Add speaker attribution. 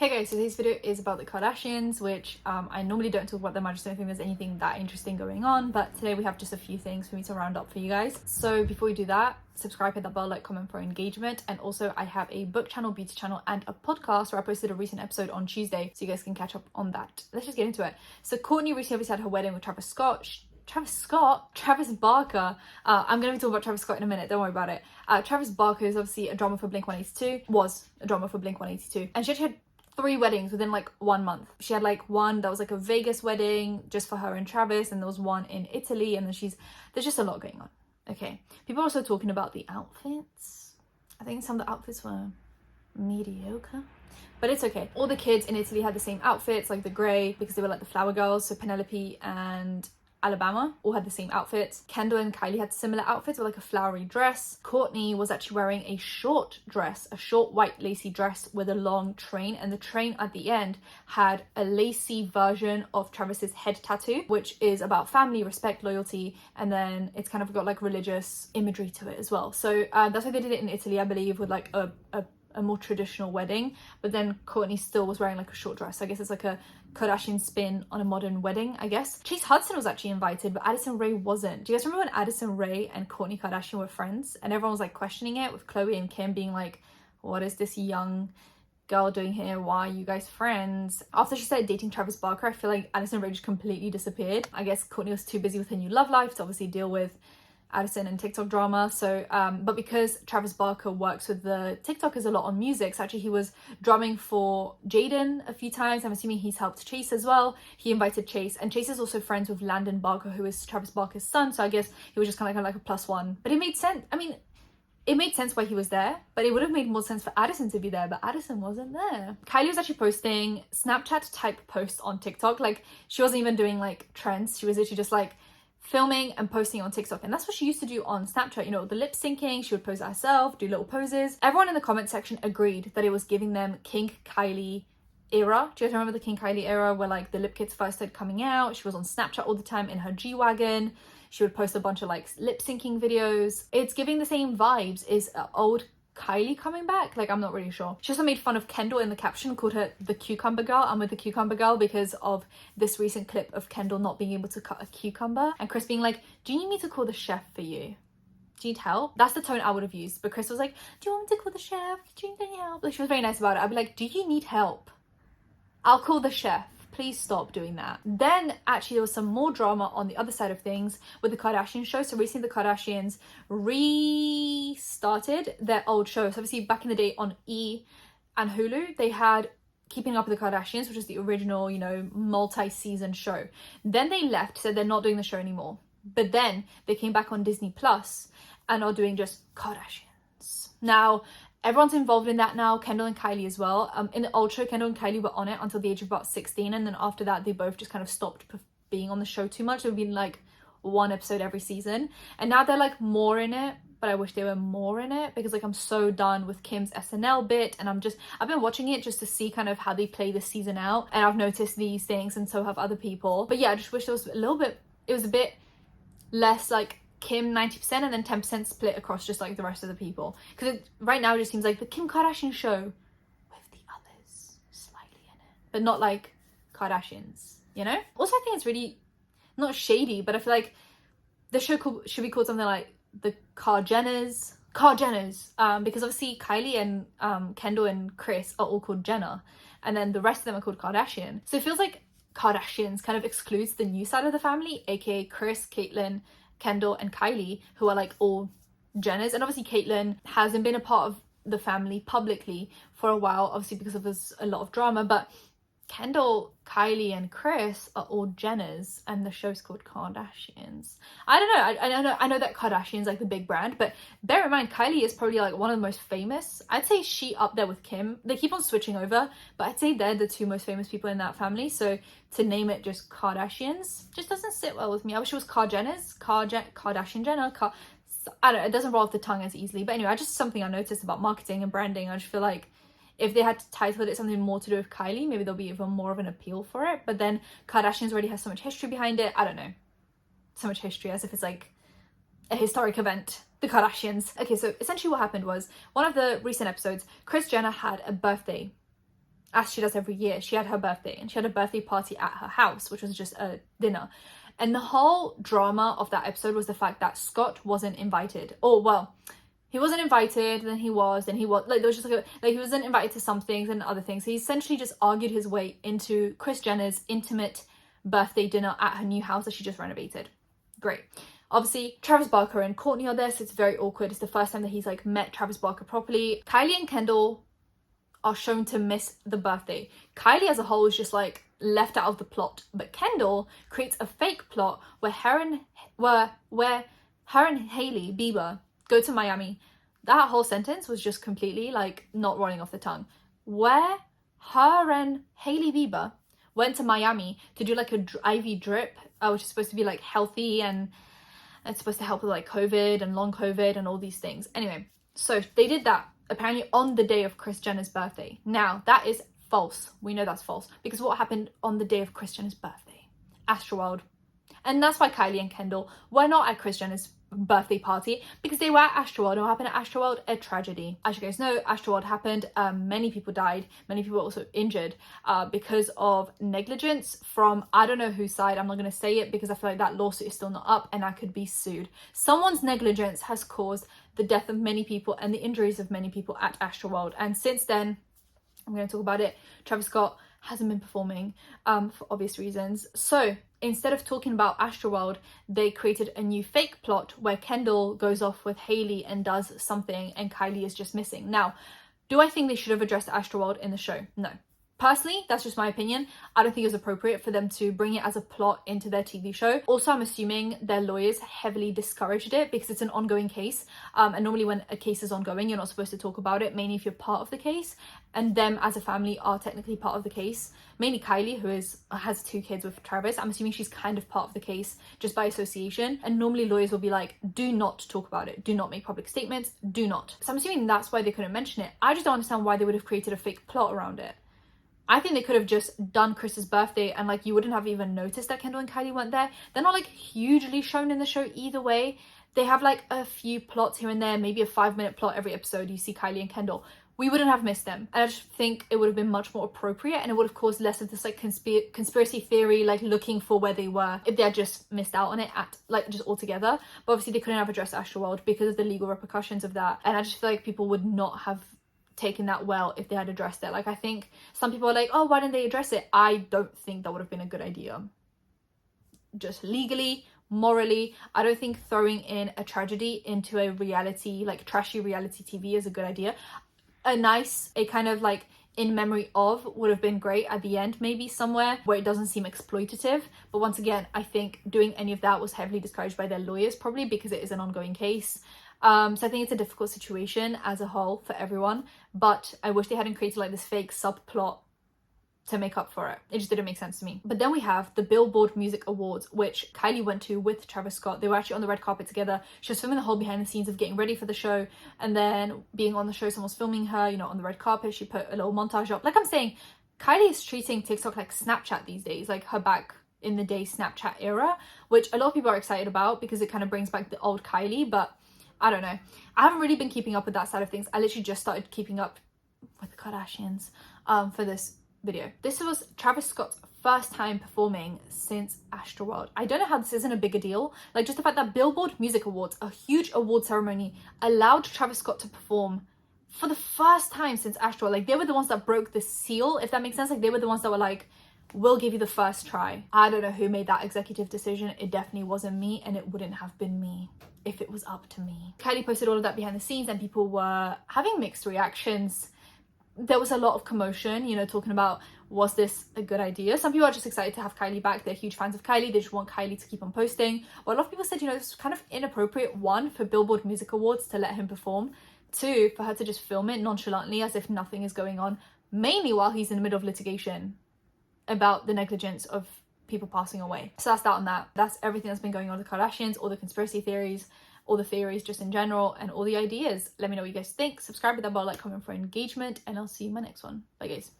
Speaker 1: Hey guys, so today's video is about the Kardashians, which I normally don't talk about them. I just don't think there's anything that interesting going on, but today we have just a few things for me to round up for you guys. So before we do that, subscribe, hit that bell, like, comment for engagement. And also I have a book channel, beauty channel, and a podcast where I posted a recent episode on Tuesday, so you guys can catch up on that. Let's just get into it. So Kourtney recently obviously had her wedding with Travis Barker. I'm going to be talking about Travis Scott in a minute, don't worry about it. Travis Barker is obviously a drummer for Blink-182, was a drummer for Blink-182, and she actually had 3 weddings within like 1 month. She had like one that was like a Vegas wedding just for her and Travis, and there was one in Italy, and then there's just a lot going on. Okay, people are also talking about the outfits. I think some of the outfits were mediocre, but it's okay. All the kids in Italy had the same outfits, like the grey, because they were like the flower girls. So Penelope and Alabama all had the same outfits. Kendall and Kylie had similar outfits with like a flowery dress. Kourtney was actually wearing a short dress, a short white lacy dress with a long train, and the train at the end had a lacy version of Travis's head tattoo, which is about family, respect, loyalty, and then it's kind of got like religious imagery to it as well. So that's why they did it in Italy, I believe, with like a more traditional wedding. But then Kourtney still was wearing like a short dress. So I guess it's like a Kardashian spin on a modern wedding, I guess. Chase Hudson was actually invited, but Addison Rae wasn't. Do you guys remember when Addison Rae and Kourtney Kardashian were friends? And everyone was like questioning it, with Khloe and Kim being like, what is this young girl doing here? Why are you guys friends? After she started dating Travis Barker, I feel like Addison Rae just completely disappeared. I guess Kourtney was too busy with her new love life to obviously deal with Addison and TikTok drama. So but because Travis Barker works with the TikTokers a lot on music, so actually he was drumming for Jaden a few times. I'm assuming he's helped Chase as well. He invited Chase, and Chase is also friends with Landon Barker, who is Travis Barker's son, so I guess he was just kind of like a +1. But it made sense. I mean, it made sense why he was there, but it would have made more sense for Addison to be there, but Addison wasn't there. Kylie was actually posting Snapchat type posts on TikTok. Like, she wasn't even doing like trends, she was literally just like filming and posting on TikTok. And that's what she used to do on Snapchat, you know, the lip syncing. She would pose it herself, do little poses. Everyone in the comment section agreed that it was giving them King Kylie era. Do you guys remember the King Kylie era, where like the lip kits first started coming out? She was on Snapchat all the time in her G-Wagon. She would post a bunch of like lip syncing videos. It's giving the same vibes. Is old Kylie coming back? Like, I'm not really sure. She also made fun of Kendall in the caption, called her the cucumber girl. I'm with the cucumber girl because of this recent clip of Kendall not being able to cut a cucumber, and Kris being like, do you need me to call the chef for you? Do you need help? That's the tone I would have used. But Kris was like, do you want me to call the chef? Do you need any help? Like, she was very nice about it. I'd be like, do you need help? I'll call the chef. Please stop doing that. Then actually there was some more drama on the other side of things with the Kardashian show. So recently the Kardashians restarted their old shows. So obviously back in the day on E! And Hulu, they had Keeping Up with the Kardashians, which is the original, you know, multi-season show. Then they left, said they're not doing the show anymore. But then they came back on Disney Plus and are doing just Kardashians. Now, everyone's involved in that now, Kendall and Kylie as well. In the old show, Kendall and Kylie were on it until the age of about 16, and then after that, they both just kind of stopped being on the show too much. It would be like 1 episode every season, and now they're like more in it, but I wish they were more in it, because like I'm so done with Kim's SNL bit, and I've been watching it just to see kind of how they play this season out, and I've noticed these things, and so have other people. But yeah, I just wish there was it was a bit less like Kim 90% and then 10% split across just like the rest of the people, because right now it just seems like the Kim Kardashian show with the others slightly in it, but not like Kardashians, you know. Also, I think it's really not shady, but I feel like the show should be called something like the Jenners, because obviously Kylie and Kendall and Kris are all called Jenner, and then the rest of them are called Kardashian. So it feels like Kardashians kind of excludes the new side of the family, aka Kris, Caitlyn, Kendall and Kylie, who are like all Jenners. And obviously Caitlyn hasn't been a part of the family publicly for a while, obviously because of there's a lot of drama, but Kendall, Kylie and Kris are all Jenners, and the show's called Kardashians. I don't know, I know that Kardashian's like the big brand, but bear in mind Kylie is probably like one of the most famous. I'd say she up there with Kim. They keep on switching over, but I'd say they're the 2 most famous people in that family. So to name it just Kardashians just doesn't sit well with me. I wish it was Kardashian Jenner. I don't know, it doesn't roll off the tongue as easily. But anyway, just something I noticed about marketing and branding. I just feel like if they had titled it something more to do with Kylie, maybe there'll be even more of an appeal for it. But then Kardashians already has so much history behind it. I don't know. So much history, as if it's like a historic event. The Kardashians. Okay, so essentially what happened was, one of the recent episodes, Kris Jenner had a birthday as she does every year, she had her birthday, and she had a birthday party at her house, which was just a dinner. And the whole drama of that episode was the fact that Scott wasn't invited. Or, well, he wasn't invited, then he was, like, there was just like he wasn't invited to some things and other things. He essentially just argued his way into Kris Jenner's intimate birthday dinner at her new house that she just renovated. Great. Obviously, Travis Barker and Kourtney are there, so it's very awkward. It's the first time that he's like met Travis Barker properly. Kylie and Kendall are shown to miss the birthday. Kylie as a whole is just like left out of the plot, but Kendall creates a fake plot where her and Hailey Bieber go to Miami. That whole sentence was just completely like not rolling off the tongue. Where her and Hailey Bieber went to Miami to do like a IV drip, which is supposed to be like healthy and it's supposed to help with like COVID and long COVID and all these things. Anyway, so they did that apparently on the day of Kris Jenner's birthday. Now, that is false. We know that's false because what happened on the day of Kris Jenner's birthday? Astroworld. And that's why Kylie and Kendall were not at Kris Jenner's birthday party, because they were at Astroworld. And what happened at Astroworld? A tragedy. As you guys know, Astroworld happened. Many people died. Many people were also injured because of negligence from, I don't know whose side. I'm not going to say it because I feel like that lawsuit is still not up and I could be sued. Someone's negligence has caused the death of many people and the injuries of many people at Astroworld. And since then, I'm going to talk about it. Travis Scott hasn't been performing for obvious reasons. So instead of talking about Astroworld, they created a new fake plot where Kendall goes off with Hailey and does something and Kylie is just missing. Now, do I think they should have addressed Astroworld in the show? No. Personally, that's just my opinion. I don't think it was appropriate for them to bring it as a plot into their TV show. Also, I'm assuming their lawyers heavily discouraged it because it's an ongoing case. And normally when a case is ongoing, you're not supposed to talk about it, mainly if you're part of the case. And them as a family are technically part of the case. Mainly Kylie, who has 2 kids with Travis. I'm assuming she's kind of part of the case just by association. And normally lawyers will be like, do not talk about it. Do not make public statements. Do not. So I'm assuming that's why they couldn't mention it. I just don't understand why they would have created a fake plot around it. I think they could have just done Kris's birthday and like you wouldn't have even noticed that Kendall and Kylie weren't there. They're not like hugely shown in the show either way. They have like a few plots here and there, maybe a 5-minute plot every episode. You see Kylie and Kendall. We wouldn't have missed them. And I just think it would have been much more appropriate and it would have caused less of this like conspiracy theory, like looking for where they were if they had just missed out on it at like just altogether. But obviously they couldn't have addressed Astroworld because of the legal repercussions of that. And I just feel like people would not have taken that well if they had addressed it. Like I think some people are like, oh, why didn't they address it? I don't think that would have been a good idea. Just legally, morally, I don't think throwing in a tragedy into a reality, like trashy reality TV is a good idea. A kind of like in memory of would have been great at the end, maybe somewhere where it doesn't seem exploitative. But once again, I think doing any of that was heavily discouraged by their lawyers, probably because it is an ongoing case. So I think it's a difficult situation as a whole for everyone, but I wish they hadn't created like this fake subplot to make up for it. It just didn't make sense to me. But then we have the Billboard Music Awards, which Kylie went to with Travis Scott. They were actually on the red carpet together. She was filming the whole behind the scenes of getting ready for the show, and then being on the show, someone was filming her, you know, on the red carpet. She put a little montage up. Like I'm saying, Kylie is treating TikTok like Snapchat these days, like her back in the day Snapchat era, which a lot of people are excited about because it kind of brings back the old Kylie, but I don't know. I haven't really been keeping up with that side of things. I literally just started keeping up with the Kardashians for this video. This was Travis Scott's first time performing since Astroworld. I don't know how this isn't a bigger deal. Like just the fact that Billboard Music Awards, a huge award ceremony, allowed Travis Scott to perform for the first time since Astroworld. Like they were the ones that broke the seal, if that makes sense. Like they were the ones that were like, we'll give you the first try. I don't know who made that executive decision. It definitely wasn't me, and it wouldn't have been me if it was up to me. Kylie posted all of that behind the scenes and people were having mixed reactions. There was a lot of commotion, you know, talking about, was this a good idea? Some people are just excited to have Kylie back. They're huge fans of Kylie. They just want Kylie to keep on posting. Well, a lot of people said, you know, it's kind of inappropriate, 1, for Billboard Music Awards to let him perform. 2, for her to just film it nonchalantly as if nothing is going on, mainly while he's in the middle of litigation about the negligence of people passing away. So that's that on that. That's everything that's been going on with the Kardashians, all the conspiracy theories, all the theories just in general, and all the ideas. Let me know what you guys think. Subscribe with that bell, like, comment for engagement, and I'll see you in my next one. Bye guys.